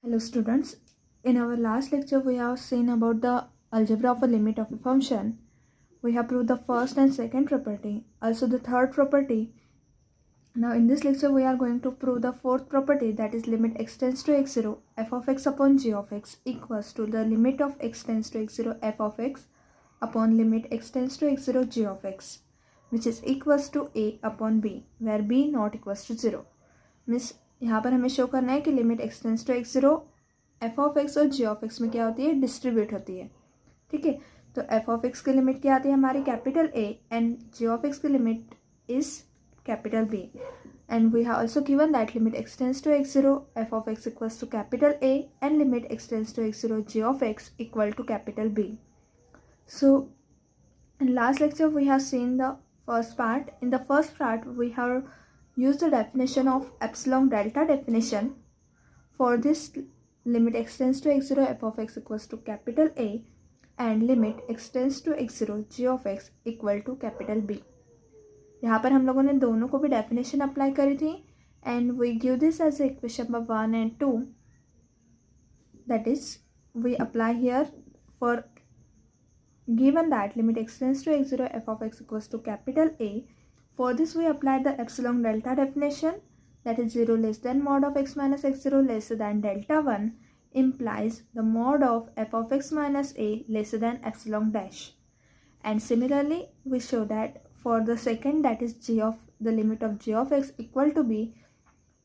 Hello students, in our last lecture we have seen about the algebra of a limit of a function. We have proved the first and second property, also the third property. Now in this lecture we are going to prove the fourth property, that is limit x tends to x0 f of x upon g of x equals to the limit of x tends to x0 f of x upon limit x tends to x0 g of x, which is equals to a upon b, where b not equals to 0. Means यहाँ पर हमें show करना है कि limit x tends to x zero f of x और g of x में क्या होती है, डिस्ट्रीब्यूट होती है. ठीक है, तो एफ ऑफ एक्स की लिमिट क्या आती है हमारी, capital A, and g of x की limit is capital B. And we have also given that limit x tends to x zero f of x equals to capital A and limit x tends to x zero g of x equal to capital B. So in last lecture we have seen the first part. In the first part we have used the definition of epsilon delta definition. For this, limit x tends to x0 f of x equals to capital A and limit x tends to x0 g of x equal to capital B. यहाँ पर हम लोगों ने दोनों को भी definition apply करी थी and we give this as equation number 1 and 2. That is, we apply here for given that limit x tends to x0 f of x equals to capital A. For this we applied the epsilon delta definition, that is 0 less than mod of x minus x0 less than delta 1 implies the mod of f of x minus a less than epsilon dash. And similarly we show that for the second, that is g of the limit of g of x equal to b,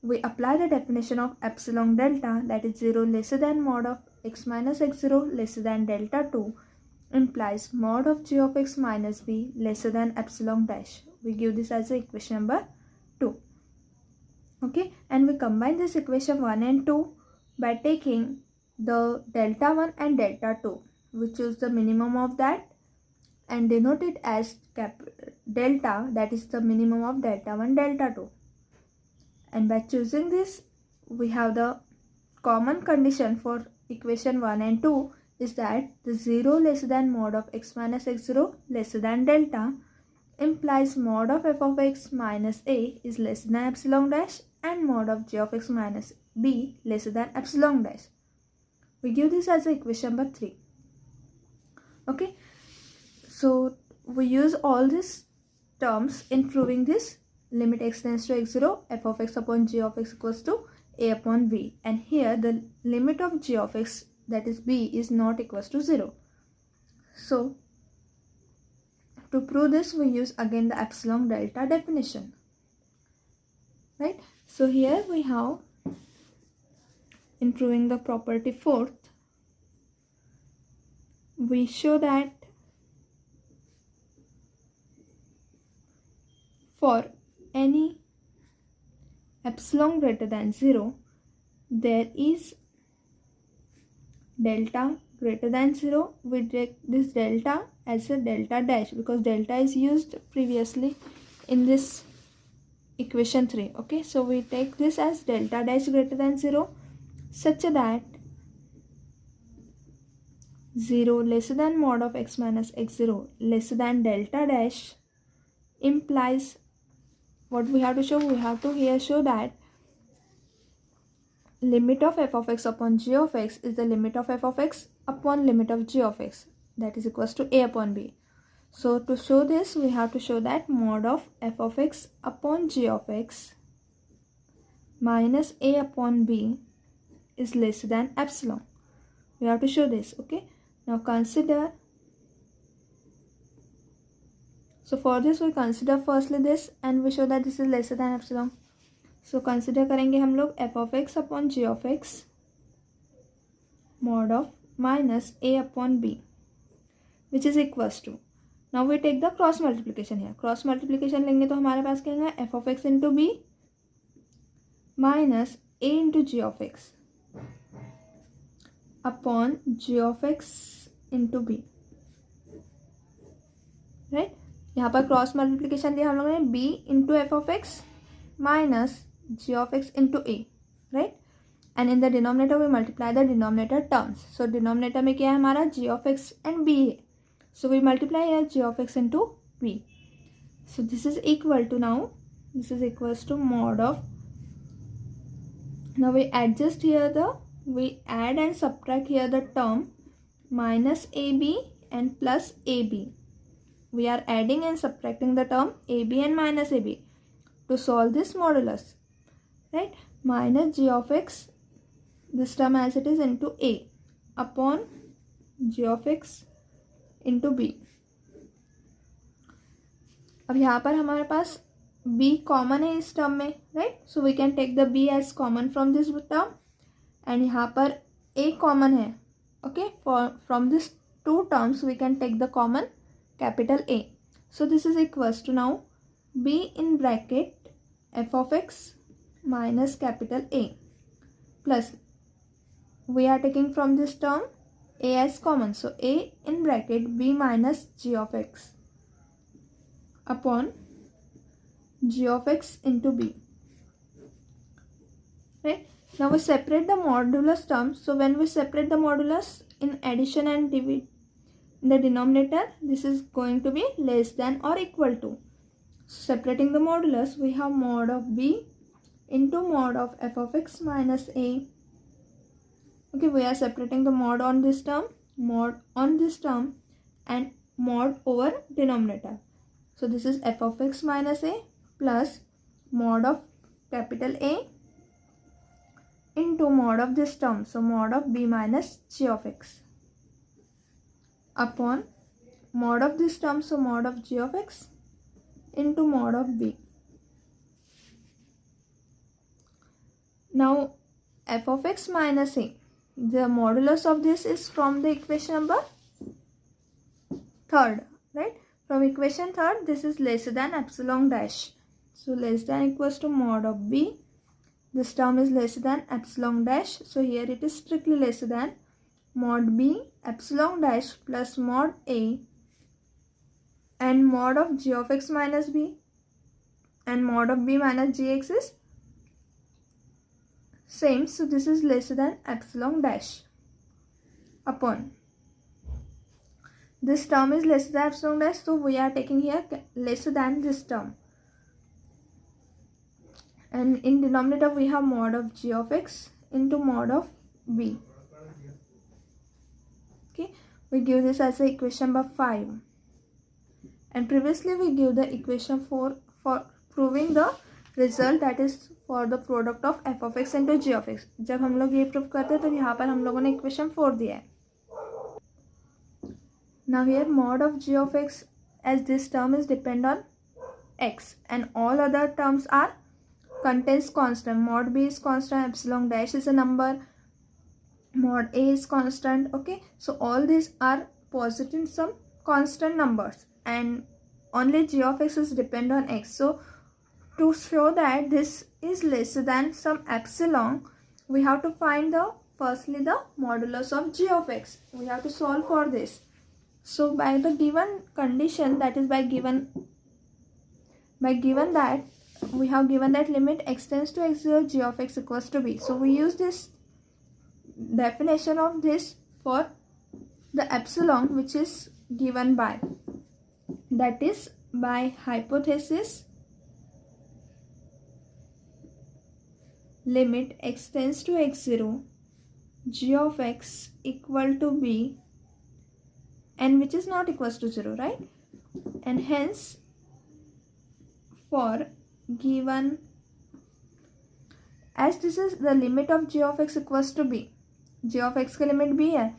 we apply the definition of epsilon delta, that is 0 less than mod of x minus x0 less than delta 2 implies mod of g of x minus b less than epsilon dash. We give this as equation number 2. Okay, and we combine this equation 1 and 2 by taking the delta 1 and delta 2. We choose the minimum of that and denote it as delta, that is the minimum of delta 1 delta 2. And by choosing this, we have the common condition for equation 1 and 2 is that the 0 less than mod of x minus x0 less than delta implies mod of f of x minus a is less than epsilon dash and mod of g of x minus b less than epsilon dash. We give this as equation number 3. Okay, so we use all these terms in proving this limit x tends to x0 f of x upon g of x equals to a upon b, and here the limit of g of x, that is b, is not equals to 0. So to prove this we use again the epsilon delta definition, right? So here we have, in proving the property fourth, we show that for any epsilon greater than 0 there is delta greater than 0. We take this delta as a delta dash because delta is used previously in this equation 3. Okay, so we take this as delta dash greater than 0 such that 0 less than mod of x minus x0 less than delta dash implies, what we have to show, we have to here show that limit of f of x upon g of x is the limit of f of x upon limit of g of x, that is equals to a upon b. So to show this we have to show that mod of f of x upon g of x minus a upon b is less than epsilon. We have to show this. Okay, now consider, so for this we consider firstly this and we show that this is lesser than epsilon. So consider करेंगे हम लोग f of x upon g of x mod of minus a upon b, which is equals to, now we take the cross multiplication here. Cross multiplication लेंगे तो हमारे पास क्या है, f of x into b minus a into g of x upon g of x into b, right? यहाँ पर cross multiplication लिया हम लोगों ने b into f of x minus g of x into a, right? And in the denominator we multiply the denominator terms. So denominator में क्या है हमारा, g of x and b है, so we multiply here g of x into b. So this is equal to, now this is equals to mod of, now we adjust here the we add and subtract here the term minus AB and plus AB. We are adding and subtracting the term AB and minus AB to solve this modulus, right? Minus g of x, this term as it is, into A upon g of x into B. अब यहाँ पर हमारे पास b common है इस term में, right? So we can take the b as common from this term, and यहाँ पर a common है, okay? From this two terms we can take the common capital A. So this is equals to now b in bracket f of x minus capital A plus we are taking from this term a as common, so a in bracket b minus g of x upon g of x into b, right? Now we separate the modulus terms. So when we separate the modulus in addition and divide in the denominator, this is going to be less than or equal to. So separating the modulus, we have mod of b into mod of f of x minus a. Okay, we are separating the mod on this term, mod on this term, and mod over denominator. So this is f of x minus a plus mod of capital A into mod of this term, so mod of b minus g of x upon mod of this term, so mod of g of x into mod of b. Now f of x minus a, the modulus of this is from the equation number 3rd, right? From equation 3rd, this is less than epsilon dash. So less than equals to mod of b. This term is less than epsilon dash. So here it is strictly less than mod b epsilon dash plus mod a, and mod of g of x minus b and mod of b minus gx is same. So this is less than epsilon dash upon. This term is less than epsilon dash, so we are taking here less than this term. And in denominator we have mod of g of x into mod of b. Okay, we give this as the equation number 5. And previously we give the equation 4 for proving the result, that is for the product of f of x into g of x. जब हम लोग ये prove करते हैं तो यहाँ पर हम लोगों ने equation 4 दिया है. Now here mod of g of x, as this term is depend on x and all other terms are contains constant. Mod b is constant, epsilon dash is a number, mod a is constant. Okay, so all these are positive some constant numbers, and only g of x is depend on x. So to show that this is less than some epsilon, we have to find the firstly the modulus of g of x. We have to solve for this. So by the given condition, that is by given that we have given that limit x tends to x0, g of x equals to b. So we use this definition of this for the epsilon which is given by, that is by hypothesis limit x tends to x0, g of x equal to b, and which is not equals to 0, right? And hence for given, as this is the limit of g of x equals to b, g of x का limit b है,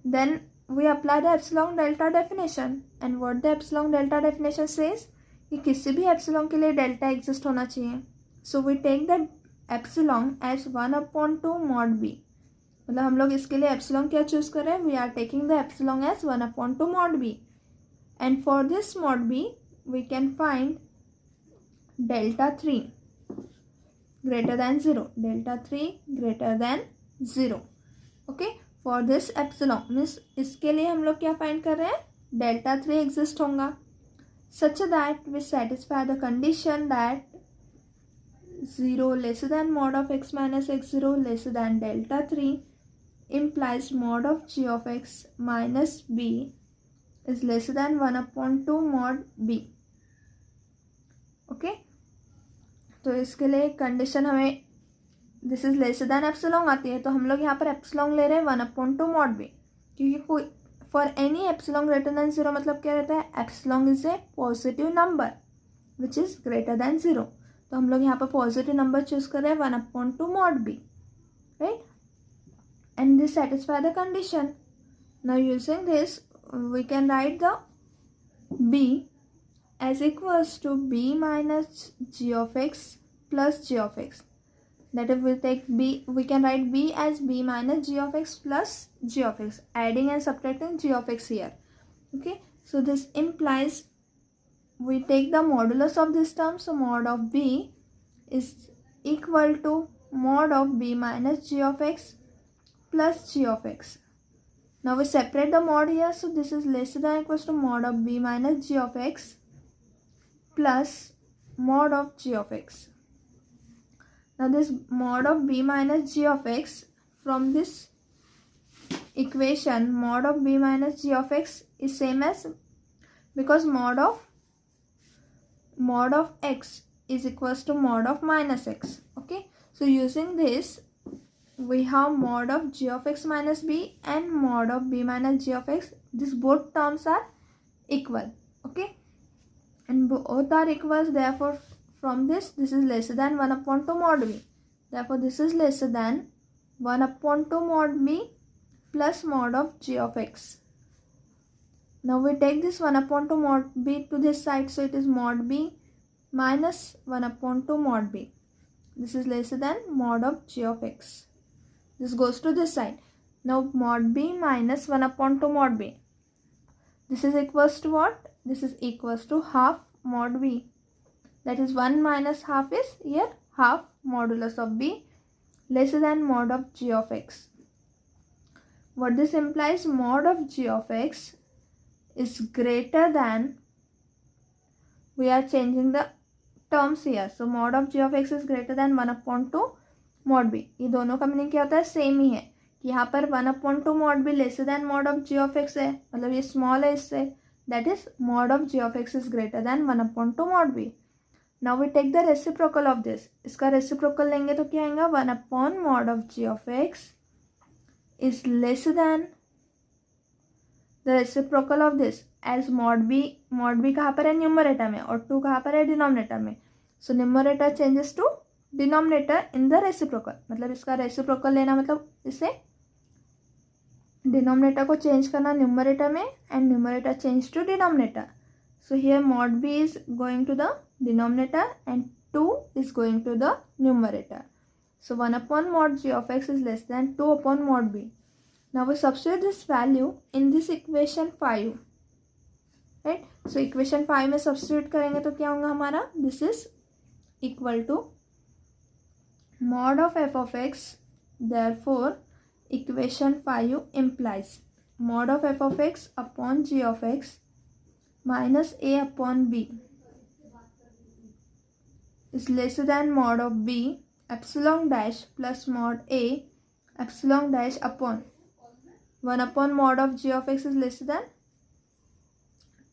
then we apply the epsilon delta definition. And what the epsilon delta definition says, कि किसी भी epsilon के लिए delta exist होना चाहिए. So we take the epsilon as 1/2 mod b. मतलब हम लोग इसके लिए epsilon क्या choose कर रहे हैं, we are taking the epsilon as 1/2 mod b. And for this mod b, we can find delta 3 greater than 0, delta 3 greater than 0. Okay, for this epsilon means इसके लिए हम लोग क्या find कर रहे हैं, delta 3 exist होगा, such that we satisfy the condition that 0 less than mod of x minus x0 less than delta 3 implies mod of g of x minus b is less than 1/2 mod b. Okay, तो इसके लिए condition हमें this is lesser then epsilon आती है, तो हम लोग यहाँ पर एप्सिलॉन ले रहे हैं 1/2 mod b, क्योंकि कोई for any epsilon greater than 0 मतलब क्या रहता है, epsilon is a positive number which is greater then 0, तो हम लोग यहाँ पर पॉजिटिव नंबर चूज कर रहे हैं 1/2 mod b, right, and this satisfy the condition. Now using this we can write the b as equals to b minus g of x plus g of x. That if we take b, we can write b as b minus g of x plus g of x, adding and subtracting g of x here. Okay, so this implies we take the modulus of this term, so mod of b is equal to mod of b minus g of x plus g of x. Now we separate the mod here, so this is less than or equals to mod of b minus g of x plus mod of g of x. Now this mod of b minus g of x, from this equation mod of b minus g of x is same as, because mod of x is equals to mod of minus x. Okay, so using this we have mod of g of x minus b and mod of b minus g of x. These both terms are equal. Okay, and both are equals, therefore from this is lesser than 1/2 mod b, therefore this is lesser than 1/2 mod b plus mod of g of x. Now we take this 1/2 mod b to this side, so it is mod b minus 1/2 mod b. This is lesser than mod of g of x. This goes to this side. Now mod b minus 1/2 mod b. This is equals to what? This is equals to half mod b. That is 1 minus half is here half modulus of b lesser than mod of g of x. What this implies, mod of g of x is greater than, we are changing the terms here. So mod of g of x is greater than 1/2 mod b. ये दोनों का meaning क्या होता है, same ही है, कि यहाँ पर 1/2 mod b lesser than mod of g of x है, मतलब ये स्मॉल है इससे, that is mod of g of x is greater than 1/2 mod b. Now we take the reciprocal of this. इसका रेसिप्रोकल लेंगे तो क्या आएगा, 1 mod of g of x is lesser than the reciprocal of this as mod b कहाँ पर है, numerator में, और 2 कहाँ पर है, डिनोमिनेटर में. So numerator changes to denominator in the reciprocal, मतलब इसका रेसिप्रोकल लेना मतलब इसे डिनोमिनेटर को चेंज करना न्यूमरेटर में, and numerator change to denominator. So here mod b is going to the denominator and 2 is going to the numerator. So 1 mod g of x is less than 2 mod b. Now we substitute this value in this equation 5, right? So equation 5 में substitute करेंगे तो क्या होगा हमारा, this is equal to mod of f of x. Therefore equation 5 implies mod of f of x upon g of x minus a upon b is lesser than mod of b epsilon dash plus mod a epsilon dash upon 1 mod of g of x is lesser than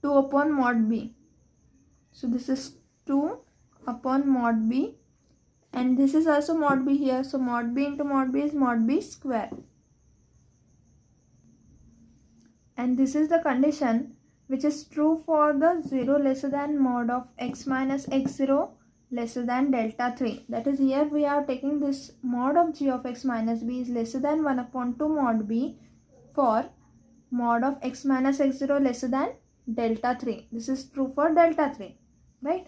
2 mod b. So this is 2 mod b, and this is also mod b here, so mod b into mod b is mod b square. And this is the condition which is true for the 0 lesser than mod of x minus x0 lesser than delta 3. That is, here we are taking this mod of g of x minus b is lesser than 1/2 mod b for mod of x minus x0 lesser than delta 3. This is true for delta 3, right?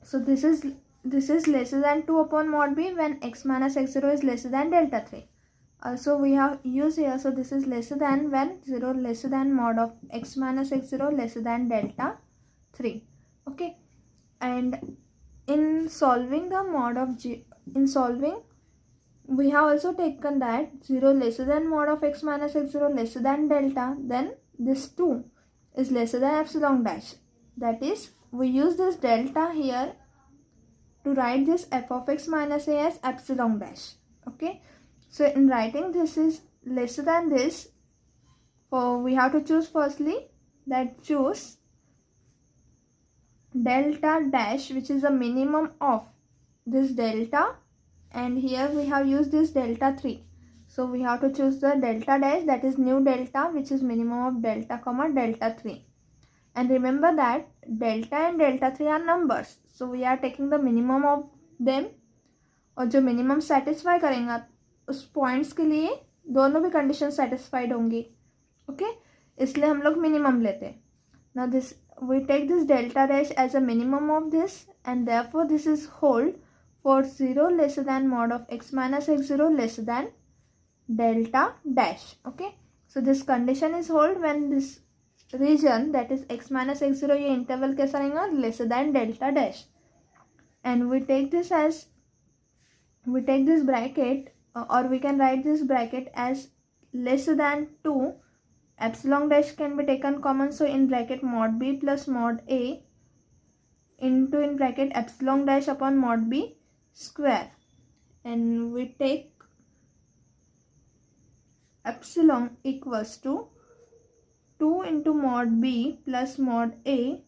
So this is lesser than 2 mod b when x minus x0 is lesser than delta 3. Also we have used here, so this is lesser than when 0 lesser than mod of x minus x0 lesser than delta 3. Okay, and in solving the mod of we have also taken that 0 lesser than mod of x minus x0 lesser than delta, then this 2 is lesser than epsilon dash. That is, we use this delta here to write this f of x minus a as epsilon dash. Okay, so in writing this is lesser than this, for we have to choose firstly that choose delta dash, which is the minimum of this delta and here we have used this delta 3. So we have to choose the delta dash, that is new delta, which is minimum of delta comma delta 3. And remember that delta and delta 3 are numbers, so we are taking the minimum of them, और जो minimum satisfy करेंगे उस points के लिए दोनों भी condition satisfied होंगी, okay, इसलिए हम लोग मिनिमम लेते हैं. Now this we take this delta dash as a minimum of this, and therefore this is hold for 0 lesser than mod of x minus x0 lesser than delta dash. Okay, so this condition is hold when this region, that is x minus x0, ये interval कैसा रहेगा, lesser than delta dash. And we take this bracket, or we can write this bracket as lesser than 2. Epsilon dash can be taken common, so in bracket mod b plus mod a into in bracket epsilon dash upon mod b square, and we take epsilon equals to 2 into mod b plus mod a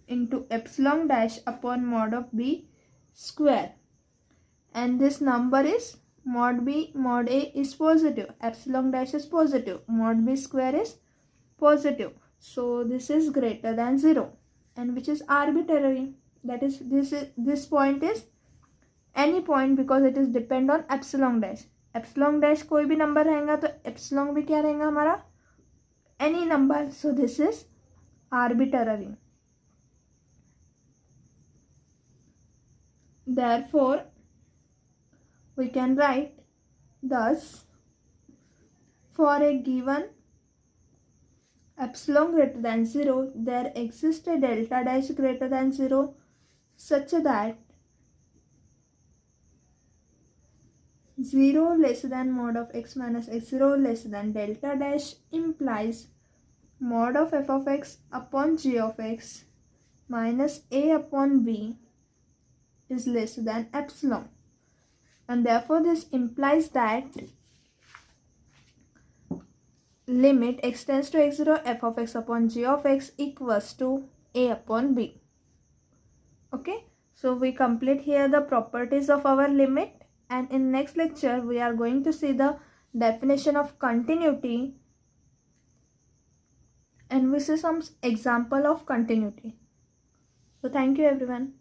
into epsilon dash upon mod of b square, and this number is mod b, mod a is positive, epsilon dash is positive, mod b square is positive, so this is greater than 0, and which is arbitrary, that is this point is any point because it is depend on epsilon dash. epsilon dash कोई भी number रहेगा तो epsilon भी क्या रहेगा हमारा, any number, so this is arbitrary. Therefore we can write thus, for a given epsilon greater than 0, there exists a delta dash greater than 0 such that 0 lesser than mod of x minus x0 lesser than delta dash implies mod of f of x upon g of x minus a upon b is lesser than epsilon. And therefore this implies that limit x tends to x0 f of x upon g of x equals to a upon b. Okay, so we complete here the properties of our limit, and in next lecture we are going to see the definition of continuity, and we see some example of continuity. So thank you everyone.